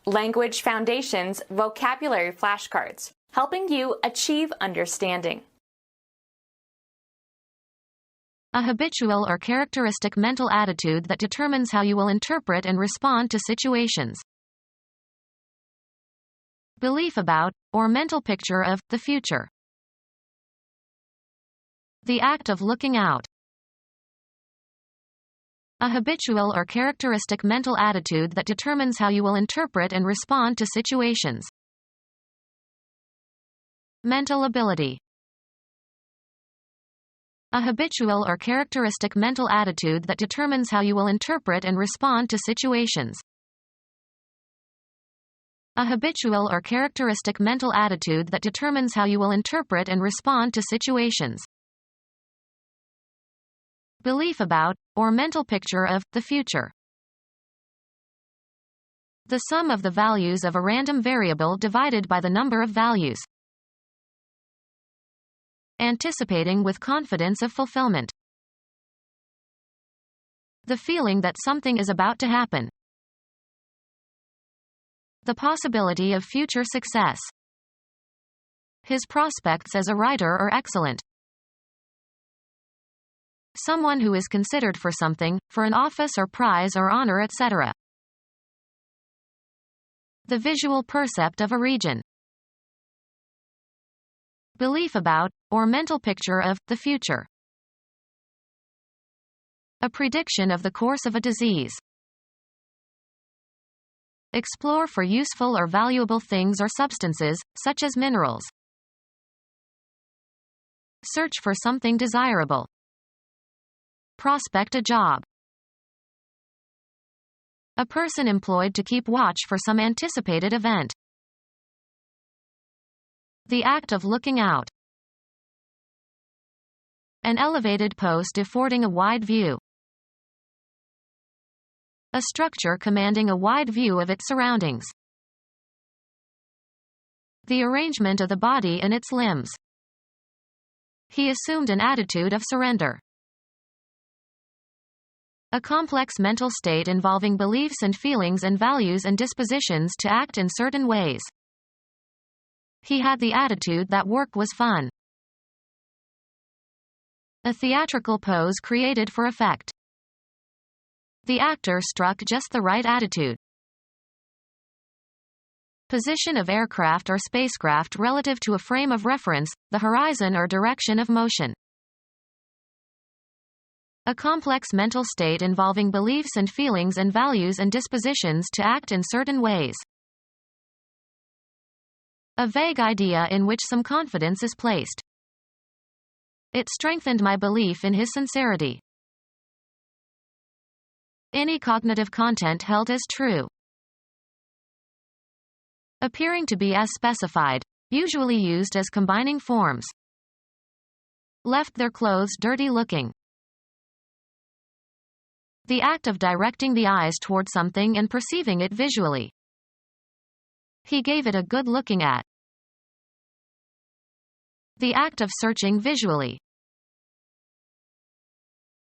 Language Foundations Vocabulary Flashcards, helping you achieve understanding. A habitual or characteristic mental attitude that determines how you will interpret and respond to situations. Belief about, or mental picture of, the future. The act of looking out. A habitual or characteristic mental attitude that determines how you will interpret and respond to situations. Mental ability. A habitual or characteristic mental attitude that determines how you will interpret and respond to situations. A habitual or characteristic mental attitude that determines how you will interpret and respond to situations. Belief about, or mental picture of, the future. The sum of the values of a random variable divided by the number of values. Anticipating with confidence of fulfillment. The feeling that something is about to happen. The possibility of future success. His prospects as a writer are excellent. Someone who is considered for something, for an office or prize or honor, etc. The visual percept of a region. Belief about, or mental picture of, the future. A prediction of the course of a disease. Explore for useful or valuable things or substances, such as minerals. Search for something desirable. Prospect a job. A person employed to keep watch for some anticipated event. The act of looking out. An elevated post affording a wide view. A structure commanding a wide view of its surroundings. The arrangement of the body and its limbs. He assumed an attitude of surrender. A complex mental state involving beliefs and feelings and values and dispositions to act in certain ways. He had the attitude that work was fun. A theatrical pose created for effect. The actor struck just the right attitude. Position of aircraft or spacecraft relative to a frame of reference, the horizon or direction of motion. A complex mental state involving beliefs and feelings and values and dispositions to act in certain ways. A vague idea in which some confidence is placed. It strengthened my belief in his sincerity. Any cognitive content held as true. Appearing to be as specified, usually used as combining forms. Left their clothes dirty looking. The act of directing the eyes toward something and perceiving it visually. He gave it a good looking at. The act of searching visually.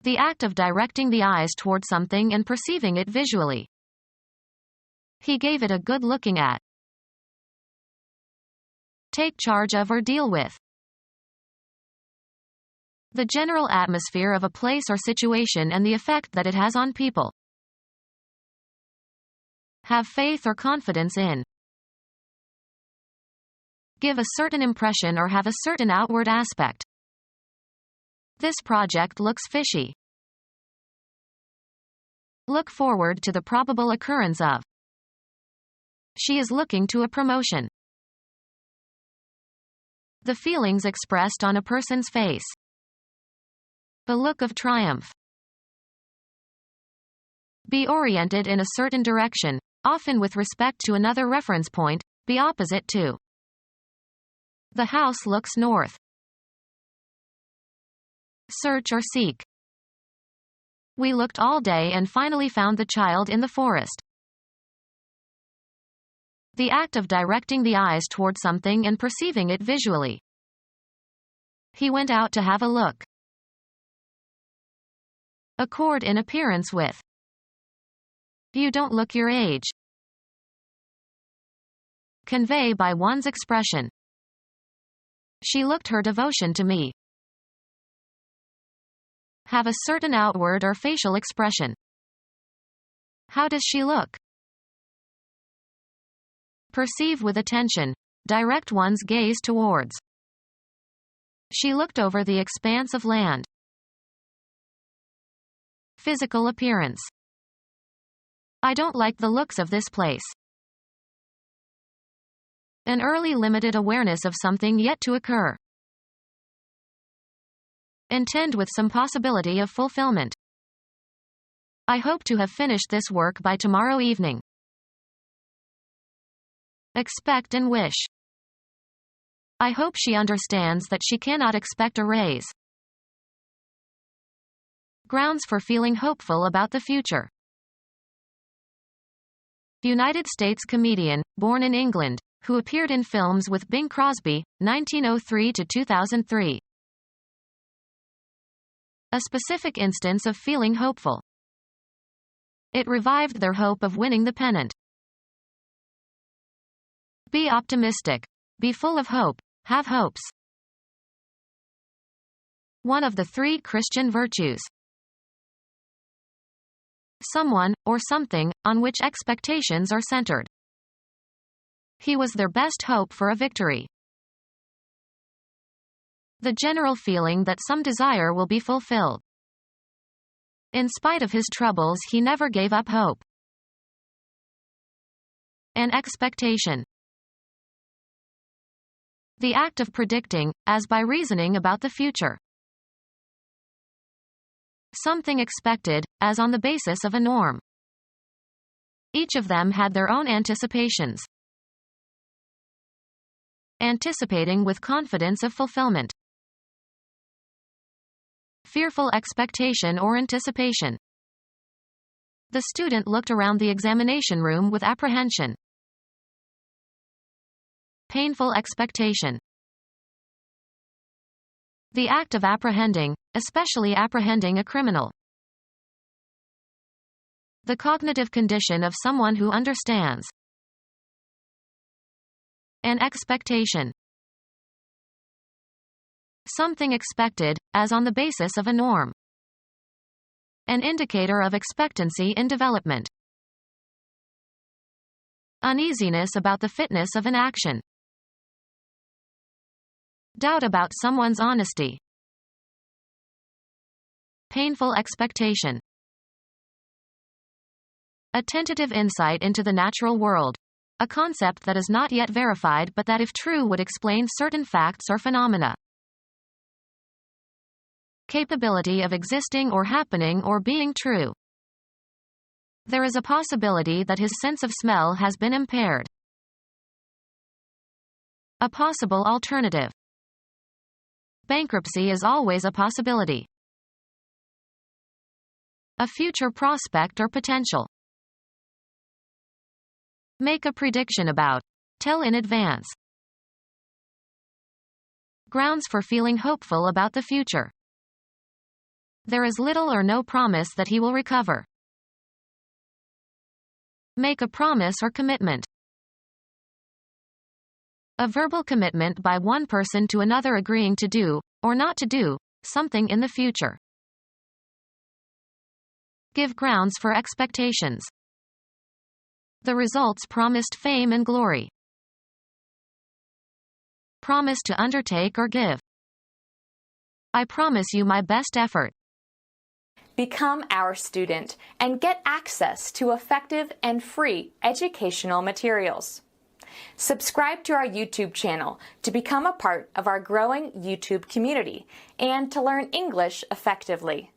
The act of directing the eyes toward something and perceiving it visually. He gave it a good looking at. Take charge of or deal with. The general atmosphere of a place or situation and the effect that it has on people. Have faith or confidence in. Give a certain impression or have a certain outward aspect. This project looks fishy. Look forward to the probable occurrence of. She is looking to a promotion. The feelings expressed on a person's face. A look of triumph. Be oriented in a certain direction, often with respect to another reference point, be opposite to. The house looks north. Search or seek. We looked all day and finally found the child in the forest. The act of directing the eyes toward something and perceiving it visually. He went out to have a look. Accord in appearance with. You don't look your age. convey by one's expression. She looked her devotion to me. Have a certain outward or facial expression. How does she look? Perceive with attention. Direct one's gaze towards. She looked over the expanse of land. Physical appearance. I don't like the looks of this place. An early limited awareness of something yet to occur. Intend with some possibility of fulfillment. I hope to have finished this work by tomorrow evening. Expect and wish. I hope she understands that she cannot expect a raise. Grounds for feeling hopeful about the future. United States comedian, born in England, who appeared in films with Bing Crosby, 1903 to 2003. A specific instance of feeling hopeful. It revived their hope of winning the pennant. Be optimistic. Be full of hope. Have hopes. One of the 3 Christian virtues. Someone, or something, on which expectations are centered. He was their best hope for a victory. The general feeling that some desire will be fulfilled. In spite of his troubles, he never gave up hope. An expectation. The act of predicting, as by reasoning about the future. Something expected, as on the basis of a norm. Each of them had their own anticipations. Anticipating with confidence of fulfillment. Fearful expectation or anticipation. The student looked around the examination room with apprehension. Painful expectation. The act of apprehending, especially apprehending a criminal. The cognitive condition of someone who understands. An expectation. Something expected, as on the basis of a norm. An indicator of expectancy in development. Uneasiness about the fitness of an action. Doubt about someone's honesty. Painful expectation. A tentative insight into the natural world. A concept that is not yet verified but that if true would explain certain facts or phenomena. Capability of existing or happening or being true. There is a possibility that his sense of smell has been impaired. A possible alternative. Bankruptcy is always a possibility. A future prospect or potential. Make a prediction about. Tell in advance. Grounds for feeling hopeful about the future. There is little or no promise that he will recover. Make a promise or commitment. A verbal commitment by one person to another agreeing to do, or not to do, something in the future. Give grounds for expectations. The results promised fame and glory. Promise to undertake or give. I promise you my best effort. Become our student and get access to effective and free educational materials. Subscribe to our YouTube channel to become a part of our growing YouTube community and to learn English effectively.